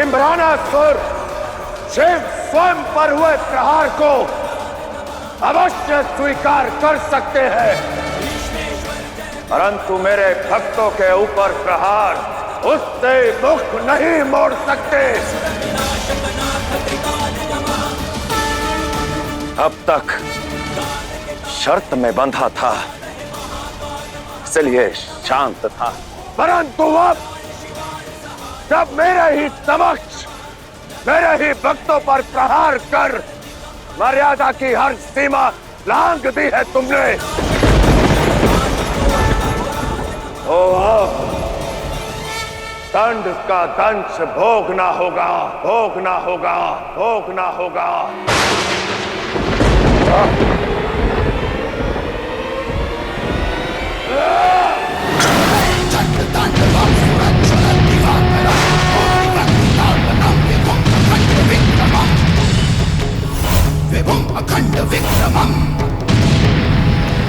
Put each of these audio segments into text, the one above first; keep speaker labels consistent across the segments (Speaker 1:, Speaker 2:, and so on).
Speaker 1: जिम्रानासुर शिव स्वयं पर हुए प्रहार को अवश्य स्वीकार कर सकते हैं, परंतु मेरे भक्तों के ऊपर प्रहार उससे मुख नहीं मोड़ सकते। अब तक शर्त में बंधा था, इसलिए शांत था, परंतु अब जब मेरे ही समक्ष मेरे ही भक्तों पर प्रहार कर मर्यादा की हर सीमा लांघ दी है तुमने, तो अब दंड का दंश भोगना होगा, भोगना होगा, भोगना होगा।
Speaker 2: विभुम अखंड विक्रमम,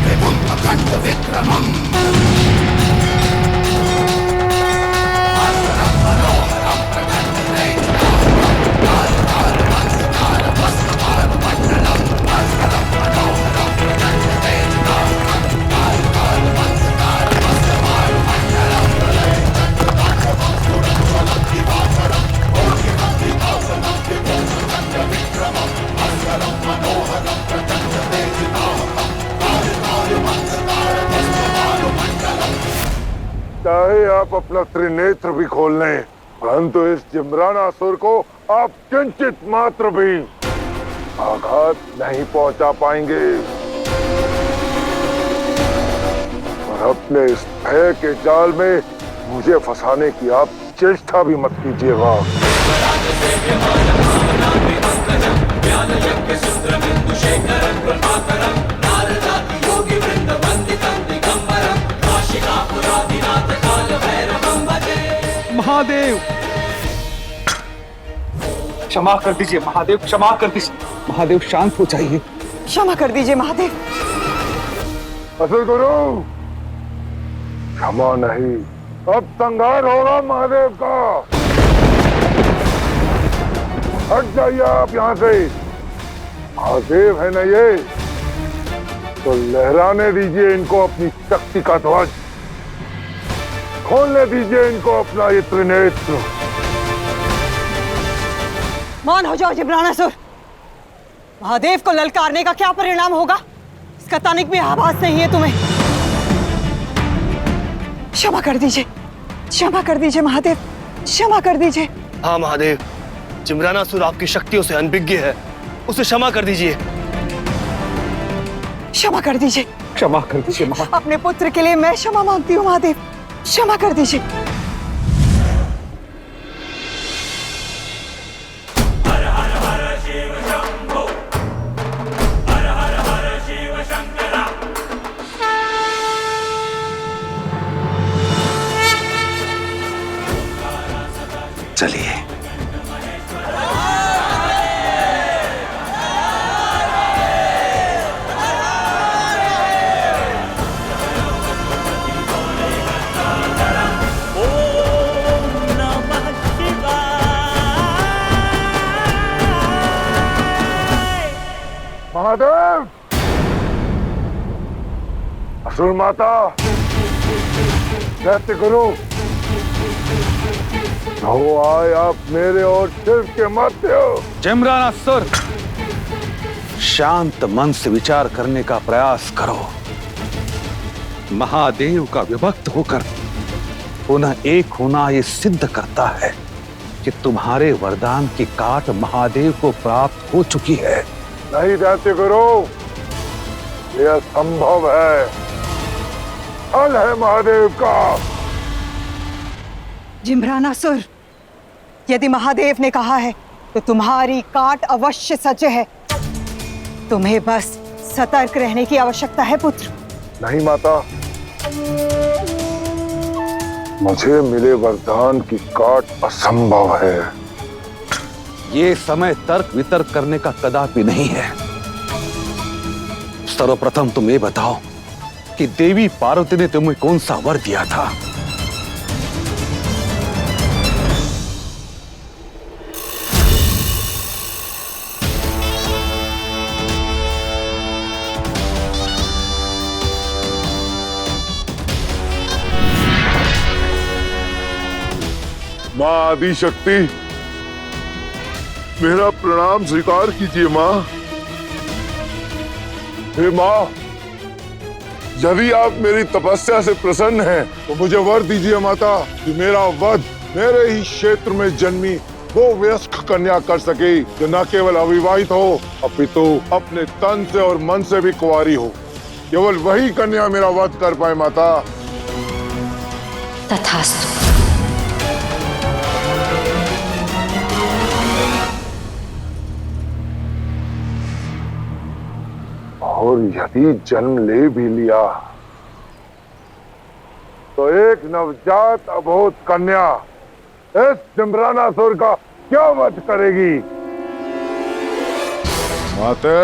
Speaker 2: विभुम अखंड विक्रमम,
Speaker 1: चाहे आप अपना त्रिनेत्र भी खोल लें, परंतु इस जिम्रानासुर को आप किंचित मात्र भी आघात नहीं पहुंचा पाएंगे। और अपने इस भय के जाल में मुझे फंसाने की आप चेष्टा भी मत कीजिएगा।
Speaker 3: महादेव, क्षमा कर दीजिए महादेव, क्षमा कर दीजिए महादेव, शांत हो जाइए,
Speaker 4: क्षमा कर दीजिए महादेव।
Speaker 1: असुर गुरु, क्षमा नहीं, अब संहार होगा महादेव का। हट जाइए आप यहाँ से। महादेव है ना ये, तो लहराने दीजिए इनको अपनी शक्ति का ध्वज, खोलने दीजिए इनको अपना ये त्रिनेत्र।
Speaker 4: मौन हो जाओ जिम्रानासुर। महादेव को ललकारने का क्या परिणाम होगा, इसका तनिक भी आभास नहीं है तुम्हें। क्षमा कर दीजिए, क्षमा कर दीजिए महादेव, क्षमा कर दीजिए।
Speaker 5: हाँ महादेव, जिम्रानासुर आपकी शक्तियों से अनभिज्ञ है, उसे क्षमा कर दीजिए।
Speaker 4: क्षमा कर दीजिए,
Speaker 3: क्षमा कर दीजिए।
Speaker 4: अपने पुत्र के लिए मैं क्षमा मांगती हूँ महादेव, क्षमा कर दीजिए।
Speaker 2: हर हर हर शिव शंभो, हर हर हर शिव शंकरा।
Speaker 5: चलिए।
Speaker 1: महादेव, असुर माता, दैत्य गुरु, हो आए आप मेरे और शिव के मध्य।
Speaker 3: जिम्रानासुर, शांत मन से विचार करने का प्रयास करो। महादेव का विभक्त होकर पुनः एक होना ये सिद्ध करता है कि तुम्हारे वरदान की काट महादेव को प्राप्त हो चुकी है।
Speaker 1: नहीं दैत्य गुरु, यह संभव है, फल है महादेव का।
Speaker 4: जिम्रानासुर, यदि महादेव ने कहा है तो तुम्हारी काट अवश्य सच है। तुम्हें बस सतर्क रहने की आवश्यकता है पुत्र।
Speaker 1: नहीं माता, मुझे मिले वरदान की काट असंभव है।
Speaker 3: ये समय तर्क वितर्क करने का कदापि नहीं है। सर्वप्रथम तुम ये बताओ कि देवी पार्वती ने तुम्हें कौन सा वर दिया था?
Speaker 6: माँ आदि शक्ति, मेरा प्रणाम स्वीकार कीजिए माँ। हे माँ, यदि आप मेरी तपस्या से प्रसन्न हैं, तो मुझे वर दीजिए माता कि मेरा वध मेरे ही क्षेत्र में जन्मी वो वयस्क कन्या कर सके जो न केवल अविवाहित हो, अपितु अपने तन से और मन से भी कुंवारी हो। केवल वही कन्या मेरा वध कर पाए माता।
Speaker 7: तथास्तु।
Speaker 6: और यदि जन्म ले भी लिया तो एक नवजात अबोध कन्या इस जिम्रानासुर का क्या वध करेगी? माते,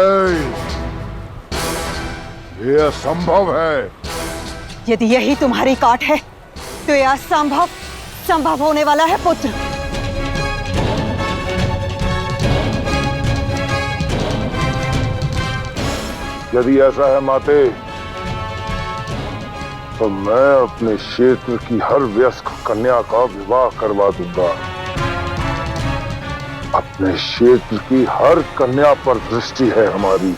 Speaker 6: ये असंभव है।
Speaker 4: यदि यही तुम्हारी काट है तो यह असंभव संभव होने वाला है पुत्र।
Speaker 6: यदि ऐसा है माते, तो मैं अपने क्षेत्र की हर वयस्क कन्या का विवाह करवा दूंगा। अपने क्षेत्र की हर कन्या पर दृष्टि है हमारी।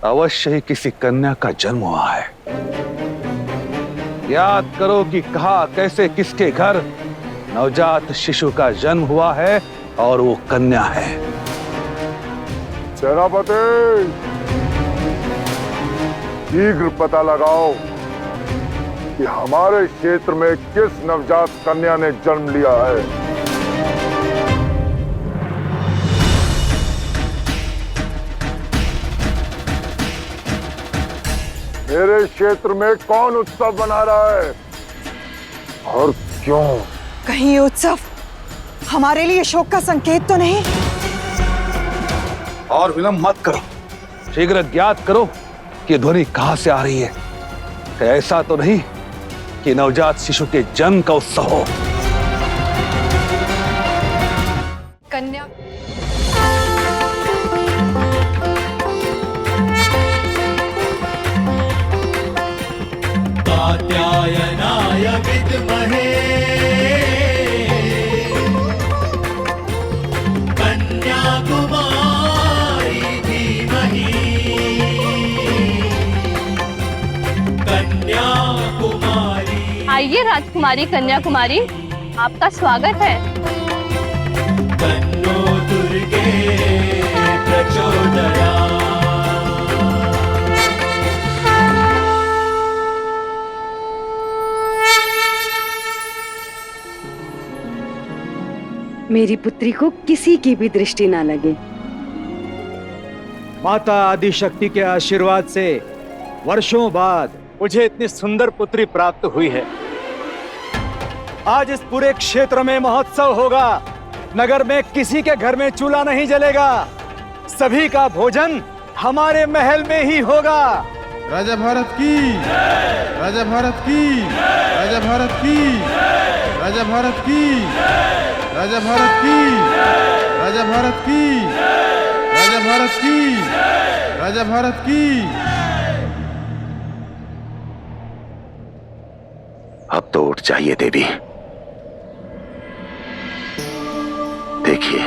Speaker 3: अवश्य ही किसी कन्या का जन्म हुआ है। याद करो कि कहा कैसे किसके घर नवजात शिशु का जन्म हुआ है और वो कन्या है।
Speaker 6: सेनापति, शीघ्र पता लगाओ कि हमारे क्षेत्र में किस नवजात कन्या ने जन्म लिया है। मेरे क्षेत्र में कौन उत्सव मना रहा है और क्यों?
Speaker 4: कहीं ये उत्सव हमारे लिए शोक का संकेत तो नहीं?
Speaker 3: और विलंब मत करो, शीघ्र ज्ञात करो कि ध्वनि कहां से आ रही है। ऐसा तो नहीं कि नवजात शिशु के जन्म का उत्सव हो।
Speaker 7: कन्या
Speaker 2: कात्यायनाय विद्महे कन्याकुमारी धीमहि कन्याकुमारी।
Speaker 8: आइए राजकुमारी कन्याकुमारी, आपका स्वागत है।
Speaker 2: तन्नो दुर्गे प्रचोदयात्।
Speaker 9: मेरी पुत्री को किसी की भी दृष्टि ना लगे।
Speaker 10: माता आदिशक्ति के आशीर्वाद से वर्षों बाद मुझे इतनी सुंदर पुत्री प्राप्त हुई है। आज इस पूरे क्षेत्र में महोत्सव होगा। नगर में किसी के घर में चूल्हा नहीं जलेगा। सभी का भोजन हमारे महल में ही होगा।
Speaker 11: राजा भारत की, राजा भारत की, राजा भारत की, राजा भारत की, राजा भारत की, राजा भारत की, राजा भारत की, राजा भारत की।
Speaker 1: अब तो उठ जाइए देवी। देखिए,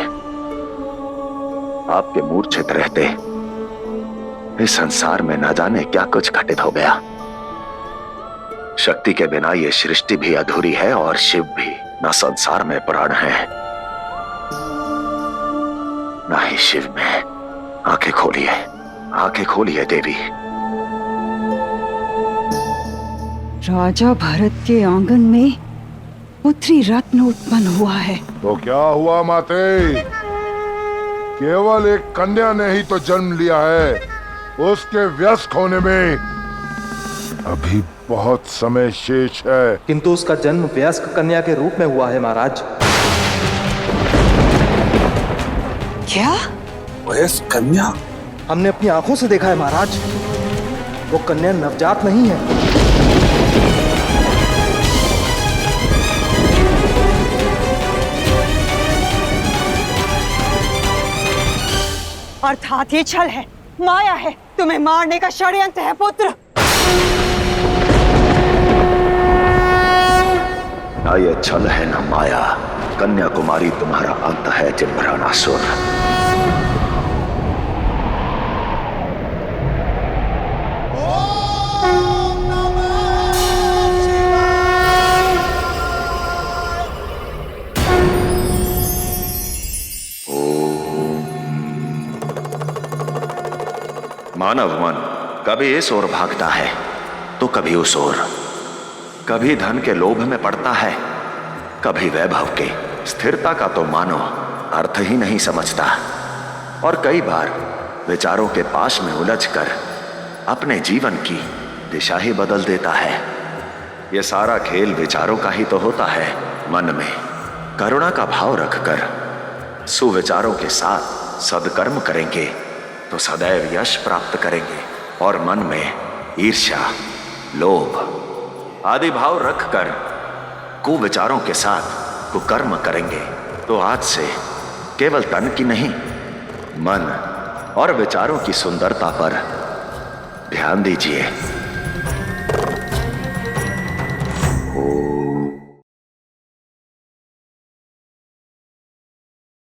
Speaker 1: आपके मूर्छित रहते इस संसार में न जाने क्या कुछ घटित हो गया। शक्ति के बिना ये सृष्टि भी अधूरी है और शिव भी न संसार में प्राण है न ही शिव में। आंखें खोलिए, आंखें खोलिए देवी।
Speaker 9: राजा भरत के आंगन में पुत्री रत्न उत्पन्न हुआ है।
Speaker 6: तो क्या हुआ माते? केवल एक कन्या ने ही तो जन्म लिया है। उसके वयस्क होने में अभी बहुत समय शेष है।
Speaker 10: किंतु उसका जन्म वयस्क कन्या के रूप में हुआ है महाराज।
Speaker 4: क्या?
Speaker 3: वयस्क कन्या?
Speaker 10: हमने अपनी आंखों से देखा है महाराज। वो कन्या नवजात नहीं है।
Speaker 4: अर्थात ये छल है, माया है। तुम्हें मारने का षड्यंत्र है पुत्र।
Speaker 1: ना ये छल है न माया, कन्याकुमारी तुम्हारा अंत है जिम्भरानासुर। मानव मन कभी इस ओर भागता है तो कभी उस ओर, कभी धन के लोभ में पड़ता है, कभी वैभव के। स्थिरता का तो मानो अर्थ ही नहीं समझता, और कई बार विचारों के पाश में उलझकर अपने जीवन की दिशा ही बदल देता है। यह सारा खेल विचारों का ही तो होता है। मन में करुणा का भाव रखकर सुविचारों के साथ सदकर्म करेंगे तो सदैव यश प्राप्त करेंगे, और मन में ईर्ष्या, लोभ आदि भाव रखकर कुविचारों के साथ कुकर्म करेंगे तो आज से केवल तन की नहीं, मन और विचारों की सुंदरता पर ध्यान दीजिए।